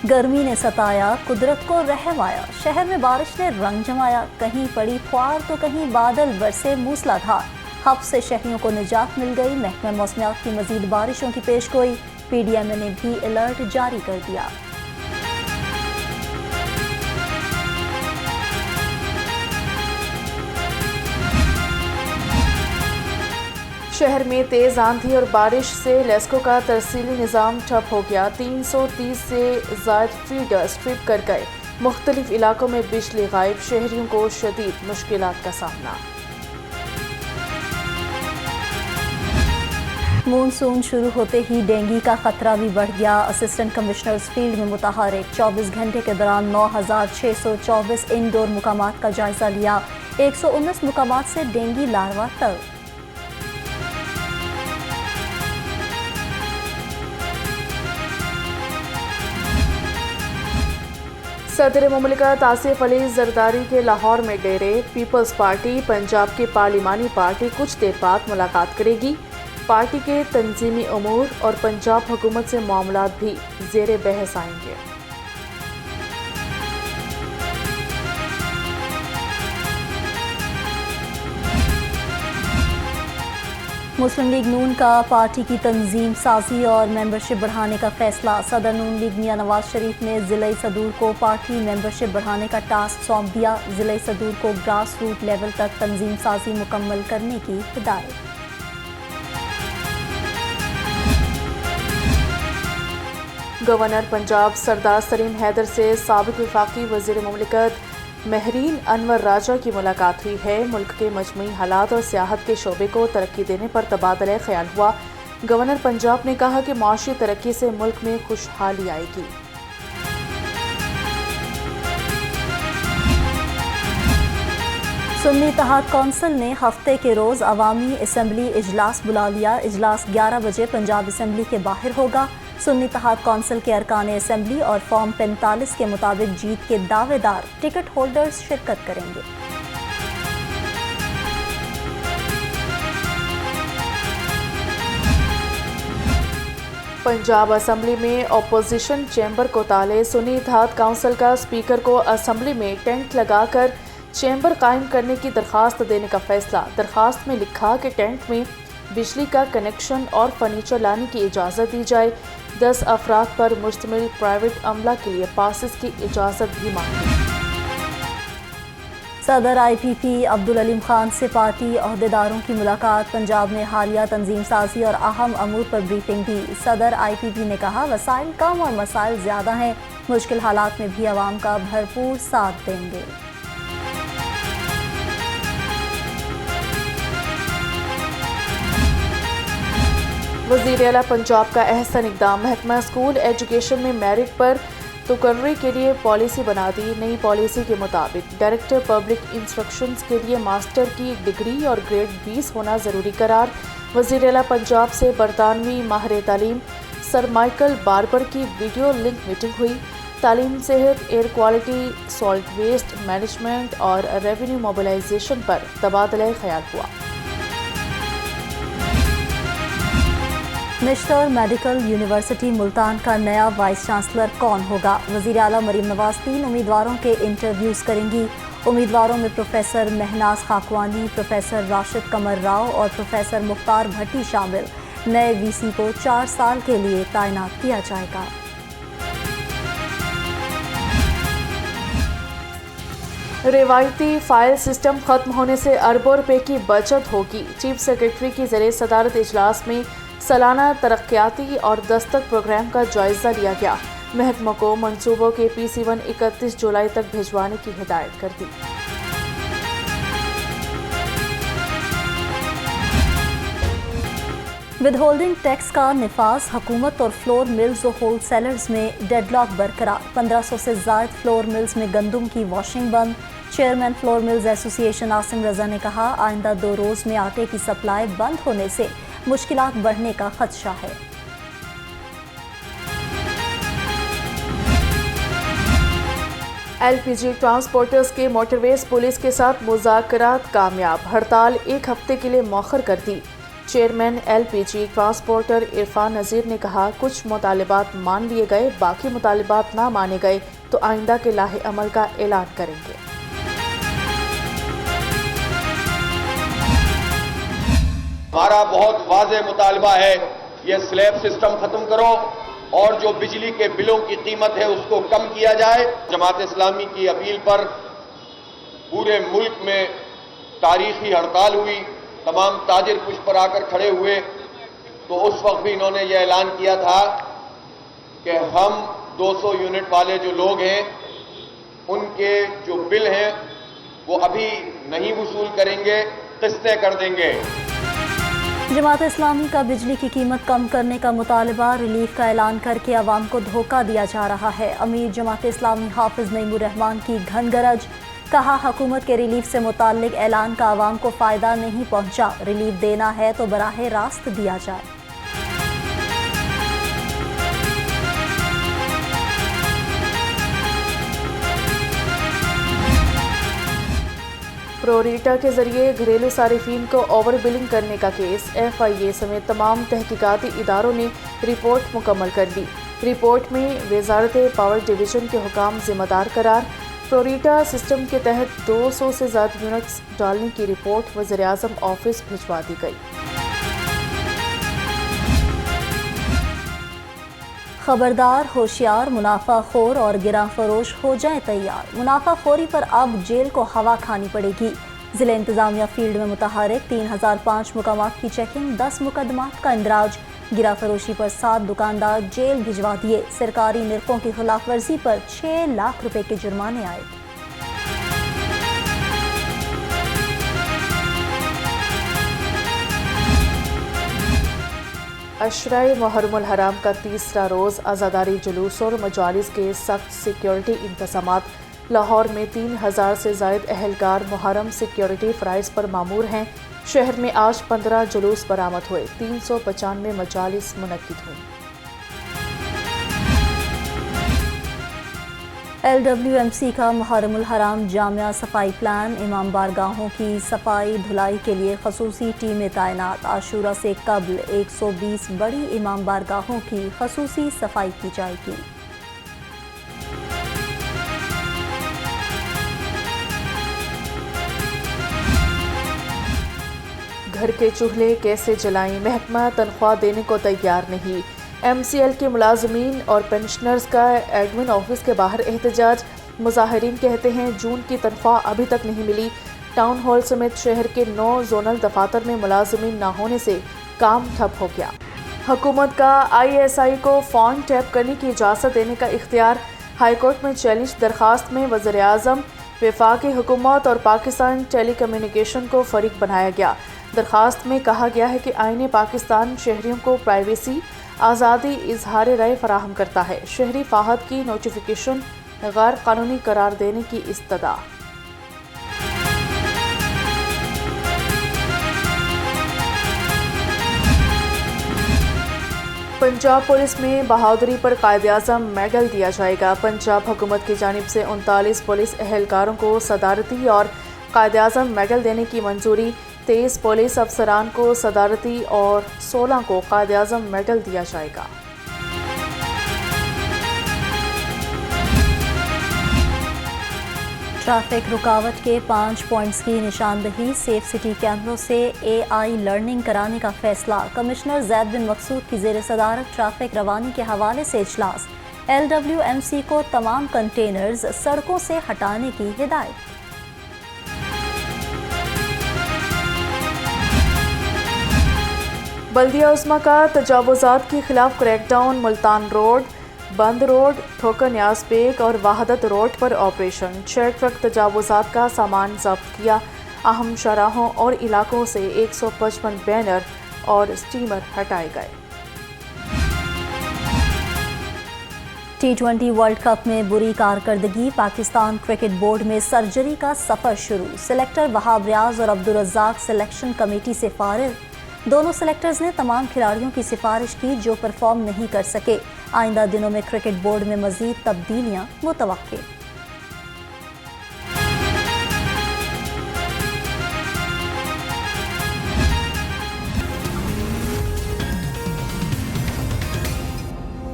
गर्मी ने सताया, कुदरत को रहम आया। शहर में बारिश ने रंग जमाया, कहीं पड़ी फुहार तो कहीं बादल बरसे मूसलाधार। हब से शहरियों को निजात मिल गई। महकमा मौसमियात की मजीद बारिशों की पेशगोई। PDMA ने भी अलर्ट जारी कर दिया। शहर में तेज़ आंधी और बारिश से लेस्को का तरसीली निज़ाम ठप हो गया। 330 से ज़ायद फीडर स्ट्रिप कर गए। मुख्तलिफ इलाकों में बिजली गायब। शहरियों को शदीद मुश्किलात का सामना। मानसून शुरू होते ही डेंगू का खतरा भी बढ़ गया। असिस्टेंट कमिश्नर्स फील्ड में मुतहरिक। 24 घंटे के दौरान 9624 इंडोर मुकामात का जायजा लिया। 119 मुकामात से डेंगू लार्वा तक। सदर मुमलिकत आसिफ अली जरदारी के लाहौर में डेरे। पीपल्स पार्टी पंजाब की पार्लिमानी पार्टी कुछ देर बाद मुलाकात करेगी। पार्टी के तंजीमी उमूर और पंजाब हुकूमत से मामलात भी ज़ेरे बहस आएंगे। मुस्लिम लीग नून का पार्टी की तंजीम साजी और मेंबरशिप बढ़ाने का फैसला। सदर नून लीग मियां नवाज शरीफ ने ज़िले सदूर को पार्टी मेंबरशिप बढ़ाने का टास्क सौंप दिया। ज़िले सदूर को ग्रास रूट लेवल तक तंजीम साजी मुकम्मल करने की हिदायत। गवर्नर पंजाब सरदार सलीम हैदर से साबिक वफाकी वज़ीर मुमलिकत महरीन अनवर राजा की मुलाकात हुई है। मुल्क के मजमूई हालात और सियाहत के शोबे को तरक्की देने पर तबादला ख्याल हुआ। गवर्नर पंजाब ने कहा कि माशी तरक्की से मुल्क में खुशहाली आएगी। सुन्नी इत्तेहाद कौंसिल ने हफ्ते के रोज़ अवामी असम्बली इजलास बुला लिया। इजलास 11 बजे पंजाब असम्बली के बाहर होगा। सुन्नी इत्तेहाद कौंसिल के अरकान असम्बली और फॉर्म 45 के मुताबिक जीत के दावेदार टिकट होल्डर्स शिरकत करेंगे। पंजाब असम्बली में अपोजिशन चैम्बर को ताले। सुन्नी इत्तेहाद काउंसिल का स्पीकर को असम्बली में टेंट लगाकर चैम्बर कायम करने की दरख्वास्त देने का फैसला। दरख्वास्त में लिखा कि टेंट में बिजली का कनेक्शन और फर्नीचर लाने की इजाज़त दी जाए। 10 अफराद पर मुश्तमिल प्राइवेट अमला के लिए पासिस की इजाज़त भी मांगी। सदर IPP अब्दुल अलीम खान से पार्टी अहदेदारों की मुलाकात। पंजाब में हालिया तंजीम साजी और अहम अमूर पर ब्रीफिंग दी। सदर IPP ने कहा वसाइल कम और मसाइल ज़्यादा हैं, मुश्किल हालात में भी आवाम का भरपूर साथ देंगे। वज़ीर आला पंजाब का अहसन इक़दाम। महकमा स्कूल एजुकेशन में मेरिट पर तुकर्री के लिए पॉलिसी बना दी। नई पॉलिसी के मुताबिक डायरेक्टर पब्लिक इंस्ट्रक्शंस के लिए मास्टर की डिग्री और ग्रेड 20 होना ज़रूरी करार। वज़ीर आला पंजाब से बरतानवी माहिर तालीम सर माइकल बार्बर की वीडियो लिंक मीटिंग हुई। तालीम, सेहत, air quality, salt waste management और रेवेन्यू मोबिलाइजेशन पर तबादला ख्याल हुआ। नेशनल मेडिकल यूनिवर्सिटी मुल्तान का नया वाइस चांसलर कौन होगा? वज़ीर आला मरीम नवाज 3 उम्मीदवारों के इंटरव्यूज़ करेंगी। उम्मीदवारों में प्रोफेसर महनाज खाकवानी, प्रोफेसर राशिद कमर राव और प्रोफेसर मुख्तार भट्टी शामिल। नए VC को 4 साल के लिए तैनात किया जाएगा। रिवायती फाइल सिस्टम खत्म होने से अरबों रुपए की बचत होगी। चीफ सेक्रेटरी की ज़रिए सदारत इजलास में सालाना तरक्याती और दस्तक प्रोग्राम का जायजा लिया गया। महकमा को मंसूबों के PC1 31 जुलाई तक भिजवाने की हिदायत कर दी। विदहोल्डिंग टैक्स का निफाज। हुकूमत और फ्लोर मिल्स और होल सेलर्स में डेडलॉक बरकरार। 1500 से ज़ायद फ्लोर मिल्स में गंदम की वॉशिंग बंद। Chairman flour mills association Asim Raza ने कहा आइंदा 2 रोज़ में आटे की सप्लाई बंद होने से मुश्किलात बढ़ने का खदशा है। LPG ट्रांसपोर्टर्स के मोटरवेज पुलिस के साथ मुज़ाकरात कामयाब। हड़ताल 1 हफ्ते के लिए मौखर कर दी। Chairman LPG transporter Irfan Nazir نے کہا کچھ مطالبات مان لیے گئے، باقی مطالبات نہ مانے گئے تو آئندہ کے لاہے عمل کا اعلان کریں گے۔ ہمارا بہت واضح مطالبہ ہے، یہ سلیب سسٹم ختم کرو اور جو بجلی کے بلوں کی قیمت ہے اس کو کم کیا جائے۔ جماعت اسلامی کی اپیل پر پورے ملک میں تاریخی ہڑتال ہوئی، تمام تاجر پشت پر آ کر کھڑے ہوئے، تو اس وقت بھی انہوں نے یہ اعلان کیا تھا کہ ہم 200 یونٹ والے جو لوگ ہیں ان کے جو بل ہیں وہ ابھی نہیں وصول کریں گے، قسطیں کر دیں گے۔ جماعت اسلامی کا بجلی کی قیمت کم کرنے کا مطالبہ، ریلیف کا اعلان کر کے عوام کو دھوکہ دیا جا رہا ہے۔ امیر جماعت اسلامی حافظ نعیم الرحمان کی گھن گرج، کہا حکومت کے ریلیف سے متعلق اعلان کا عوام کو فائدہ نہیں پہنچا، ریلیف دینا ہے تو براہ راست دیا جائے۔ پروریٹا کے ذریعے گھریلو صارفین کو اوور بلنگ کرنے کا کیس، FIA سمیت تمام تحقیقاتی اداروں نے رپورٹ مکمل کر لی۔ رپورٹ میں وزارت پاور ڈویژن کے حکام ذمہ دار قرار۔ پروریٹا سسٹم کے تحت 200 سے زائد یونٹس ڈالنے کی رپورٹ وزیراعظم آفس بھجوا دی گئی۔ خبردار، ہوشیار، منافع خور اور گراں فروش ہو جائیں تیار، منافع خوری پر اب جیل کو ہوا کھانی پڑے گی۔ ضلع انتظامیہ فیلڈ میں متحرک 3005 مقامات کی چیکنگ، 10 مقدمات کا اندراج، گراں فروشی پر 7 دکاندار جیل بھجوا دیے، سرکاری نرخوں کی خلاف ورزی پر 6 لاکھ روپے کے جرمانے آئے۔ عشرۂ محرم الحرام کا تیسرا روز عزاداری جلوس اور مجالس کے سخت سیکیورٹی انتظامات۔ لاہور میں 3000 سے زائد اہلکار محرم سیکیورٹی فرائض پر مامور ہیں۔ شہر میں آج 15 جلوس برآمد ہوئے، 395 مجالس منعقد ہوئیں۔ LWMC کا محرم الحرام جامعہ صفائی پلان، امام بارگاہوں کی صفائی دھلائی کے لیے خصوصی ٹیمیں تعینات، عاشورہ سے قبل 120 بڑی امام بارگاہوں کی خصوصی صفائی کی جائے گی۔ گھر کے چولہے کیسے جلائیں، محکمہ تنخواہ دینے کو تیار نہیں۔ MCL کے ملازمین اور پینشنرز کا ایڈمن آفس کے باہر احتجاج، مظاہرین کہتے ہیں جون کی تنخواہ ابھی تک نہیں ملی۔ ٹاؤن ہال سمیت شہر کے 9 زونل دفاتر میں ملازمین نہ ہونے سے کام ٹھپ ہو گیا۔ حکومت کا ISI کو فون ٹیپ کرنے کی اجازت دینے کا اختیار، ہائی کورٹ میں چیلنج درخواست میں وزیر اعظم، وفاقی حکومت اور پاکستان ٹیلی کمیونیکیشن کو فریق بنایا گیا۔ درخواست میں کہا گیا ہے کہ آئین پاکستان شہریوں کو پرائیویسی، آزادی اظہار رائے فراہم کرتا ہے۔ شہری فاحد کی نوٹیفیکیشن غیر قانونی قرار دینے کی استدعا۔ پنجاب پولیس میں بہادری پر قائد اعظم میڈل دیا جائے گا۔ پنجاب حکومت کی جانب سے 39 پولیس اہلکاروں کو صدارتی اور قائد اعظم میڈل دینے کی منظوری، 23 پولیس افسران کو صدارتی اور 16 کو قائد اعظم میڈل دیا جائے گا۔ ٹریفک رکاوٹ کے 5 پوائنٹس کی نشاندہی، سیف سٹی کیمروں سے AI لرننگ کرانے کا فیصلہ۔ کمشنر زید بن مقصود کی زیر صدارت ٹریفک روانی کے حوالے سے اجلاس، LWMC کو تمام کنٹینرز سڑکوں سے ہٹانے کی ہدایت۔ بلدیہ عظمیٰ کا تجاوزات کے خلاف کریک ڈاؤن، ملتان روڈ، بند روڈ، ٹھوکر نیاز بیگ اور وحدت روڈ پر آپریشن۔ 6 ٹرک تجاوزات کا سامان ضبط کیا۔ اہم شاہراہوں اور علاقوں سے 155 بینر اور اسٹیمر ہٹائے گئے۔ T20 ورلڈ کپ میں بری کارکردگی، پاکستان کرکٹ بورڈ میں سرجری کا سفر شروع۔ سلیکٹر وہاب ریاض اور عبدالرزاق سلیکشن کمیٹی سے فارغ۔ دونوں سلیکٹرز نے تمام کھلاڑیوں کی سفارش کی جو پرفارم نہیں کر سکے۔ آئندہ دنوں میں کرکٹ بورڈ میں مزید تبدیلیاں متوقع۔